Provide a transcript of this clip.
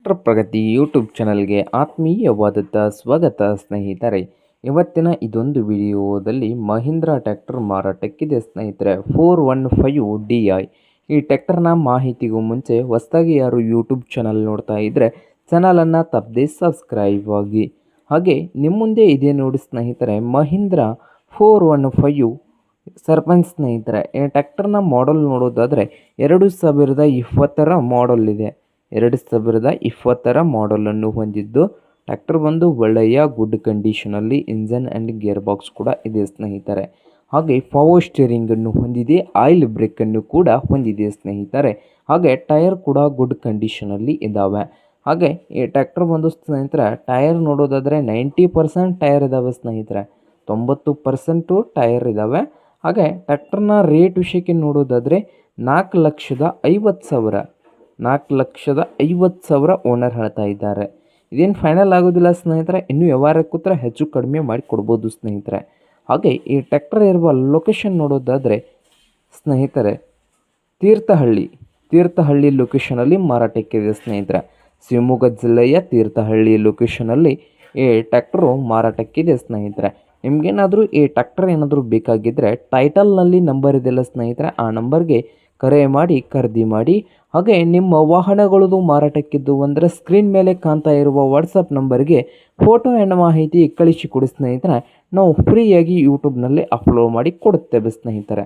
ಪ್ರಗತಿ YouTube ಚಾನಲ್ಗೆ ಆತ್ಮೀಯವಾದಂಥ ಸ್ವಾಗತ ಸ್ನೇಹಿತರೆ. ಇವತ್ತಿನ ಇದೊಂದು ವಿಡಿಯೋದಲ್ಲಿ ಮಹೀಂದ್ರಾ ಟ್ರ್ಯಾಕ್ಟರ್ ಮಾರಾಟಕ್ಕಿದೆ ಸ್ನೇಹಿತರೆ. 415 DI. ಈ ಟ್ರ್ಯಾಕ್ಟರ್ನ ಮಾಹಿತಿಗೂ ಮುಂಚೆ ಹೊಸದಾಗಿ ಯಾರು ಯೂಟ್ಯೂಬ್ ಚಾನಲ್ ನೋಡ್ತಾ ಇದ್ದರೆ ಚಾನಲನ್ನು ತಪ್ಪದೆ ಸಬ್ಸ್ಕ್ರೈಬ್ ಆಗಿ. ಹಾಗೆ ನಿಮ್ಮ ಮುಂದೆ ಇದೆ ನೋಡಿ ಸ್ನೇಹಿತರೆ, ಮಹೀಂದ್ರಾ 415 ಸರ್ಪಂಚ್ ಸ್ನೇಹಿತರೆ. ಈ ಟ್ರ್ಯಾಕ್ಟರ್ನ ಮಾಡಲ್ ನೋಡೋದಾದರೆ 2020 ಮಾಡಲ್ ಇದೆ. 2020 ಮಾಡಲನ್ನು ಹೊಂದಿದ್ದು ಟ್ರ್ಯಾಕ್ಟರ್ ಬಂದು ಒಳ್ಳೆಯ ಗುಡ್ ಕಂಡೀಷನಲ್ಲಿ ಇಂಜನ್ ಆ್ಯಂಡ್ ಗೇರ್ ಬಾಕ್ಸ್ ಕೂಡ ಇದೆ ಸ್ನೇಹಿತರೆ. ಹಾಗೆ ಪವರ್ ಸ್ಟೀರಿಂಗನ್ನು ಹೊಂದಿದೆ, ಆಯಿಲ್ ಬ್ರೇಕನ್ನು ಕೂಡ ಹೊಂದಿದೆ ಸ್ನೇಹಿತರೆ. ಹಾಗೆ ಟೈರ್ ಕೂಡ ಗುಡ್ ಕಂಡೀಷನಲ್ಲಿ ಇದ್ದಾವೆ. ಹಾಗೆ ಈ ಟ್ರ್ಯಾಕ್ಟರ್ ಬಂದು ಸ್ನೇಹಿತರೆ ಟೈರ್ ನೋಡೋದಾದರೆ 90% ಟೈರ್ ಇದ್ದಾವೆ ಸ್ನೇಹಿತರೆ, 90% ಟೈರ್ ಇದ್ದಾವೆ. ಹಾಗೆ ಟ್ರ್ಯಾಕ್ಟರ್ನ ರೇಟ್ ವಿಷಯಕ್ಕೆ ನೋಡೋದಾದರೆ 4,50,000 4,50,000 ಓನರ್ ಹೇಳ್ತಾ ಇದ್ದಾರೆ. ಇದೇನು ಫೈನಲ್ ಆಗೋದಿಲ್ಲ ಸ್ನೇಹಿತರೆ, ಇನ್ನೂ ವ್ಯವಹಾರಕ್ಕೆ ಕೂತ್ರೆ ಹೆಚ್ಚು ಕಡಿಮೆ ಮಾಡಿ ಕೊಡ್ಬೋದು ಸ್ನೇಹಿತರೆ. ಹಾಗೆ ಈ ಟ್ರ್ಯಾಕ್ಟರ್ ಇರುವ ಲೊಕೇಶನ್ ನೋಡೋದಾದರೆ ಸ್ನೇಹಿತರೆ ತೀರ್ಥಹಳ್ಳಿ ಲೊಕೇಶನಲ್ಲಿ ಮಾರಾಟಕ್ಕಿದೆ ಸ್ನೇಹಿತರೆ. ಶಿವಮೊಗ್ಗ ಜಿಲ್ಲೆಯ ತೀರ್ಥಹಳ್ಳಿ ಲೊಕೇಶನಲ್ಲಿ ಈ ಟ್ರ್ಯಾಕ್ಟರು ಮಾರಾಟಕ್ಕಿದೆ ಸ್ನೇಹಿತರೆ. ನಿಮಗೇನಾದರೂ ಈ ಟ್ರ್ಯಾಕ್ಟರ್ ಏನಾದರೂ ಬೇಕಾಗಿದ್ದರೆ ಟೈಟಲ್ನಲ್ಲಿ ನಂಬರ್ ಇದೆಯಲ್ಲ ಸ್ನೇಹಿತರೆ, ಆ ನಂಬರ್ಗೆ ಕರೆ ಮಾಡಿ ಖರೀದಿ ಮಾಡಿ. ಹಾಗೆ ನಿಮ್ಮ ವಾಹನಗಳದು ಮಾರಾಟಕ್ಕಿದ್ದು ಅಂದರೆ ಸ್ಕ್ರೀನ್ ಮೇಲೆ ಕಾಣ್ತಾ ಇರುವ ವಾಟ್ಸಪ್ ನಂಬರ್ಗೆ ಫೋಟೋ ಆ್ಯಂಡ್ ಮಾಹಿತಿ ಕಳಿಸಿಕೊಡಿ ಸ್ನೇಹಿತರೆ. ನಾವು ಫ್ರೀಯಾಗಿ ಯೂಟ್ಯೂಬ್ನಲ್ಲಿ ಅಪ್ಲೋಡ್ ಮಾಡಿ ಕೊಡುತ್ತೇವೆ ಸ್ನೇಹಿತರೆ.